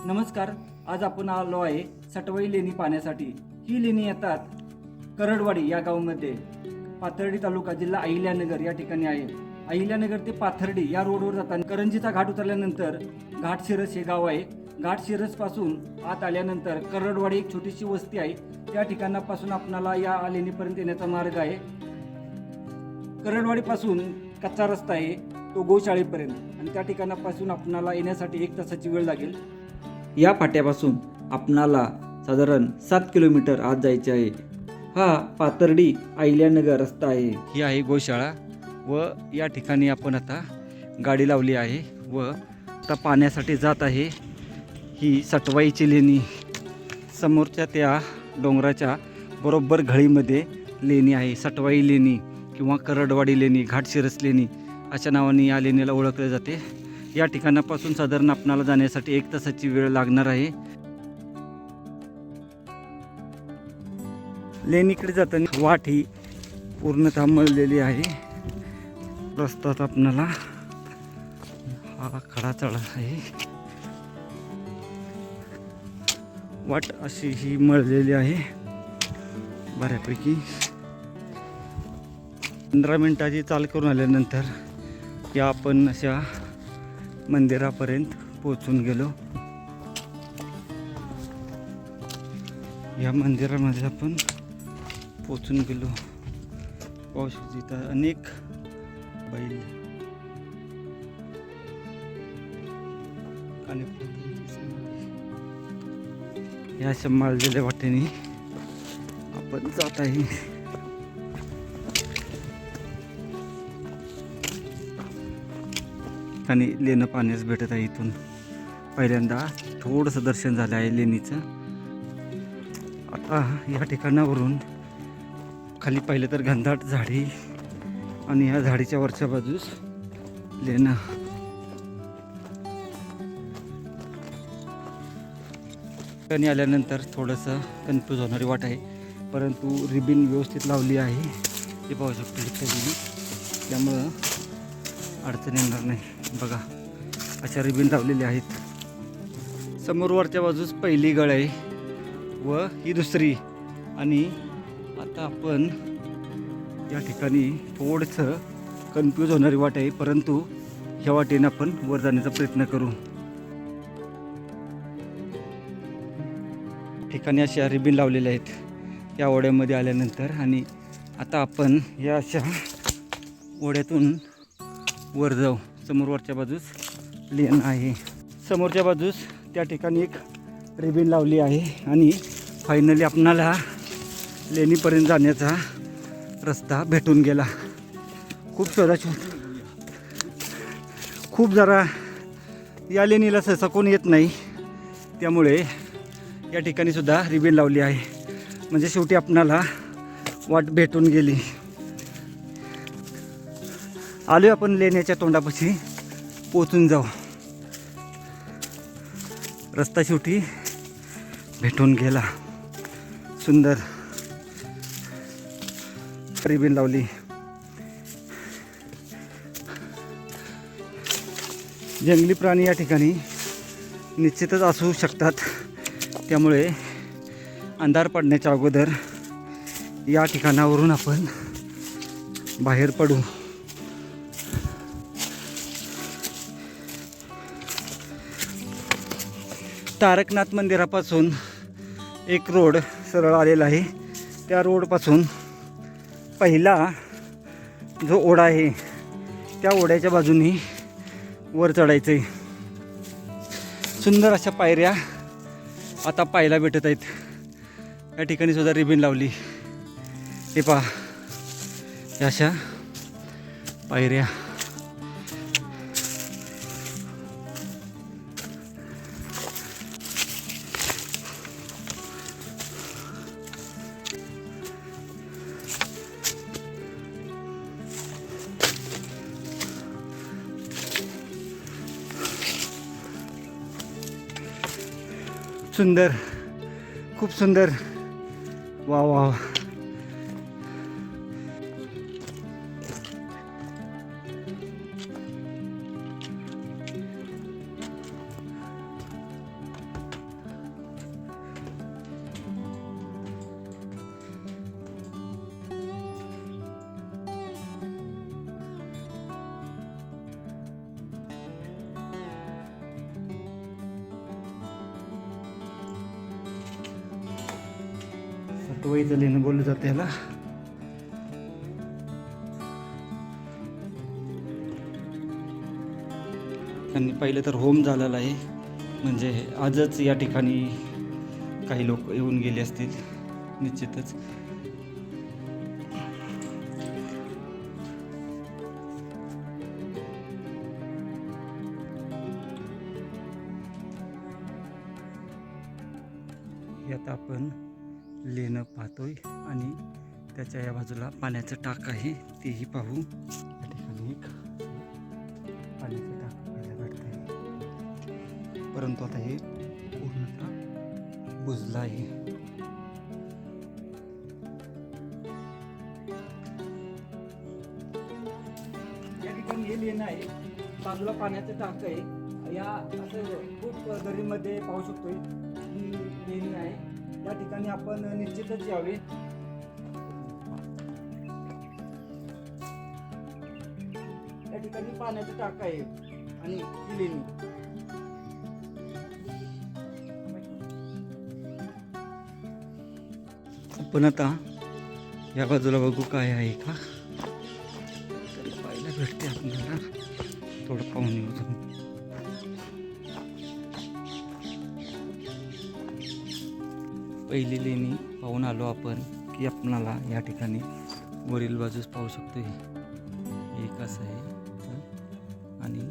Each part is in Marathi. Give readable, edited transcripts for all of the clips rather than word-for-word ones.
नमस्कार. आज आपण आलो आहे सटवाई लेणी पाहण्यासाठी. ही लेणी येतात करडवाडी या गावामध्ये, पाथर्डी तालुका, जिल्हा अहिल्यानगर या ठिकाणी आहे. अहिल्यानगर ते पाथर्डी या रोडवर जाताना करंजीचा घाट उतरल्यानंतर घाटशिरस हे गाव आहे. घाटशिरस पासून आत आल्यानंतर करडवाडी एक छोटीशी वस्ती आहे. त्या ठिकाणापासून आपणाला या लेणीपर्यंत येण्याचा मार्ग आहे. करडवाडीपासून कच्चा रस्ता आहे तो गोशाळेपर्यंत, आणि त्या ठिकाणापासून आपणाला येण्यासाठी 1 तासाची वेळ लागेल. या फाट्यापासून आपणाला साधारण 7 किलोमीटर आत जायचे आहे. हा पाथर्डी अहिल्यानगर रस्ता आहे. ही आहे गोशाळा व या ठिकाणी आपण आता गाडी लावली आहे व आता पाण्यासाठी जात आहे. ही सटवाईची लेणी समोरच्या त्या डोंगराच्या बरोबर घळीमध्ये लेणी आहे. सटवाई लेणी किंवा करडवाडी लेणी, घाटशिरस लेणी अशा नावाने या लेणीला ओळखले जाते. या ठिकाणापासून साधारण आपणाला जाण्यासाठी 1 तासाची वेळ लागणार आहे. लेणीकडे जाताना वाट ही पूर्णतः मळलेली आहे. रस्त्यात आपणाला हा खडा चढ आहे. वाट अशी ही मळलेली आहे बऱ्यापैकी. 15 मिनिटाची चाल करून आल्यानंतर या आपण अशा मंदिरापर्यंत पोहोचून गेलो. या मंदिरामध्ये आपण पोहोचून गेलो. पाहू शकतो इथं अनेक बैल आणि या अशा माळलेल्या वाटेने आपण जात आहे. आणि लेणं पाण्यास भेटत आहे. इथून पहिल्यांदा थोडंसं दर्शन झालं आहे लेणीचं. आता या ठिकाणावरून खाली पाहिलं तर घनदाट झाडी आणि या झाडीच्या वरच्या बाजूस लेणं. ठिकाणी आल्यानंतर थोडंसं कन्फ्यूज होणारी वाट आहे, परंतु रिबिन व्यवस्थित लावली आहे. हे पाहू शकतो इत्यादी, त्यामुळं अडचण येणार नाही. बघा अशा रिबिन लावलेल्या आहेत. समोर वरच्या बाजूस पहिली गळ आहे व ही दुसरी. आणि आता आपण या ठिकाणी थोडंसं कन्फ्यूज होणारी वाट आहे, परंतु ह्या वाटेने आपण वर जाण्याचा प्रयत्न करू. ठिकाणी अशा रिबिन लावलेल्या आहेत या ओढ्यामध्ये आल्यानंतर. आणि आता आपण या अशा ओढ्यातून वर जाऊ. समोर वरच्या बाजूस लेन आहे. समोरच्या बाजूस त्या ठिकाणी एक रिबिन लावली आहे. आणि फायनली आपणाला लेणीपर्यंत जाण्याचा रस्ता भेटून गेला. खूप जरा या लेणीला सहसा कोण येत नाही, त्यामुळे या ठिकाणी सुद्धा रिबिन लावली आहे. म्हणजे शेवटी आपणाला वाट भेटून गेली. आलो आपण लेण्याच्या तोंडापाशी पोचून जाऊ. रस्ता शेवटी भेटून गेला. सुंदर रिबिन लावली. जंगली प्राणी या ठिकाणी निश्चितच असू शकतात, त्यामुळे अंधार पडण्याच्या अगोदर या ठिकाणावरून आपण बाहेर पडू. तारकनाथ मंदिरापासून एक रोड सरळ आलेला आहे. त्या रोडपासून पहिला जो ओढा आहे त्या ओढ्याच्या बाजूनी वर चढायचं आहे. सुंदर अशा पायऱ्या आता पाहायला भेटत आहेत. या ठिकाणी सुद्धा रिबिन लावली. हे पहा, या अशा पायऱ्या. सुंदर, खूप सुंदर. वा वा. पाठवायचं लेणं बोललं जातं याला. त्यांनी पाहिलं तर होम झालेला आहे, म्हणजे आजच या ठिकाणी काही लोक येऊन गेले असतील निश्चितच. हे आता आपण लेणं पाहतोय आणि त्याच्या या बाजूला पाण्याचं टाक आहे तेही पाहू. या ठिकाणी एक पाण्याचं टाक पाहायला भेटतंय, परंतु आता हे पूर्णतः बुजलं आहे. या ठिकाणी हे लेणं आहे, बाजूला पाण्याचं टाक आहे. या असं खूप दरीमध्ये पाहू शकतोय ही लेणी आहे. या ठिकाणी आपण निश्चितच यावे. या ठिकाणी पाण्याचं टाक आहे आणि ही लेणी. आपण आता या बाजूला बघू काय आहे का, तरी पाहायला भेटते आपल्याला. थोडं पाहून येऊ. पहिली लेणी पाहून आलो आपण की आपणाला या ठिकाणी वरील बाजूस पाहू शकतो. एक असं आहे आणि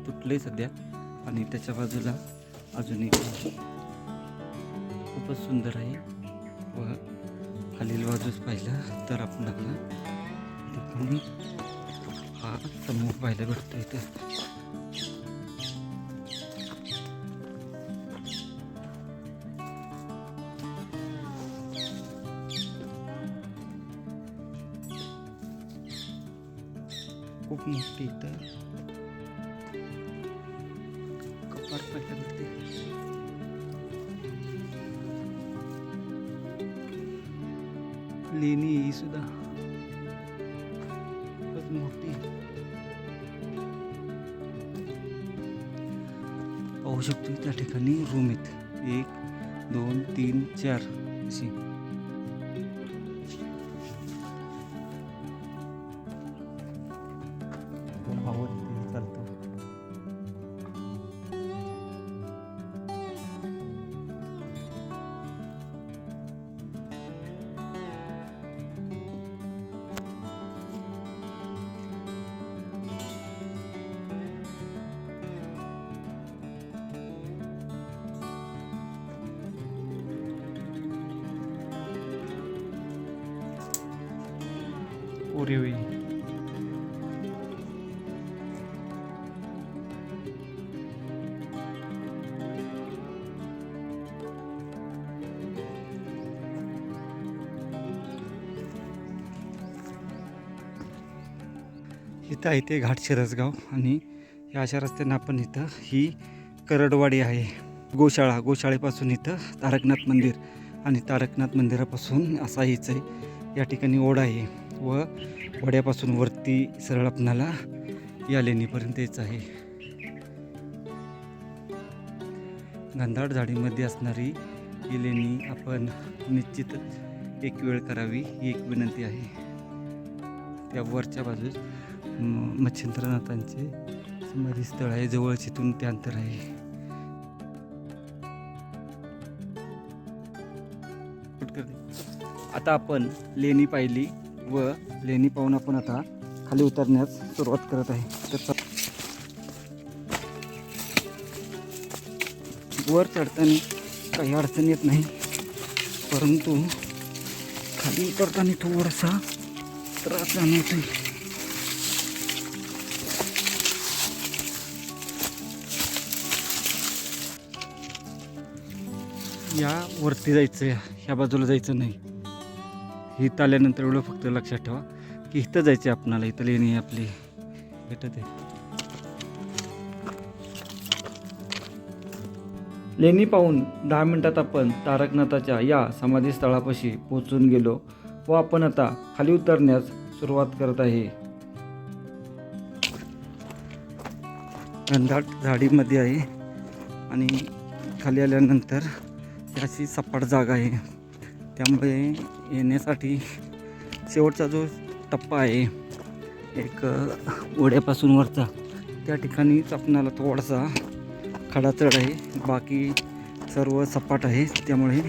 तुटले सध्या, आणि त्याच्या बाजूला अजून एक खूपच सुंदर आहे. व खालील बाजूस पाहिलं तर आपल्याला ठिकाणी हा समूह पाहायला भेटतो इथं. खूप मोठी इथं कपाट पाहायला भेटते. लेणी ही सुद्धा खूपच मोठी पाहू शकतो. त्या ठिकाणी रूम आहेत, 1 2 3 4 अशी. चालतो. ओरेवी इथं आहे ते घाट शिरसगाव, आणि या अशा रस्त्यानं आपण इथं ही करडवाडी आहे. गोशाळेपासून इथं तारकनाथ मंदिर, आणि तारकनाथ मंदिरापासून असा हीच आहे. या ठिकाणी ओढा आहे व ओढ्यापासून वरती सरळ आपणाला या लेणीपर्यंत यायचं आहे. घनदाट झाडीमध्ये असणारी ही लेणी आपण निश्चितच एक वेळ करावी ही एक विनंती आहे. त्या वरच्या बाजूस मच्छिंद्रनाथांचे समाधी स्थळ आहे, जवळच इथून ते अंतर आहे. आता आपण लेणी पाहिली व लेणी पाहून आपण आता खाली उतरण्यास सुरुवात करत आहे. तर वर चढताना काही अडचण येत नाही, परंतु खाली उतरताना थोडासा त्रास जाणवतोय. या वरती जायचं, ह्या बाजूला जायचं नाही. इथं आल्यानंतर एवढं फक्त लक्षात ठेवा की इथं जायचं आपणाला. इथं लेणी आपली भेटत आहे. लेणी पाहून 10 मिनिटात आपण तारकनाथाच्या या समाधी स्थळापाशी पोहोचून गेलो व आपण आता खाली उतरण्यास सुरुवात करत आहे. घनदाट झाडीमध्ये आहे आणि खाली आल्यानंतर ही अशी सपाट जागा आहे, त्यामुळे येण्यासाठी शेवटचा जो टप्पा आहे एक ओढ्यापासून वरचा, त्या ठिकाणीच आपणाला थोडासा खडा चढ आहे, बाकी सर्व सपाट आहे. त्यामुळे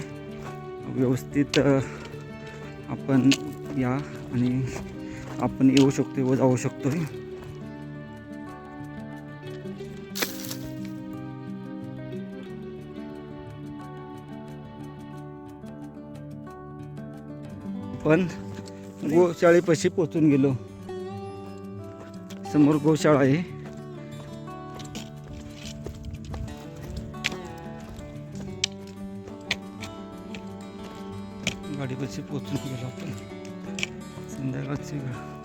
व्यवस्थित आपण या आणि आपण येऊ शकतो व जाऊ शकतो. पण गोशाळेपाशी पोचून गेलो. समोर गोशाळा आहे. गाडीपाशी पोचून गेलो आपण. संध्याकाळची वेळ.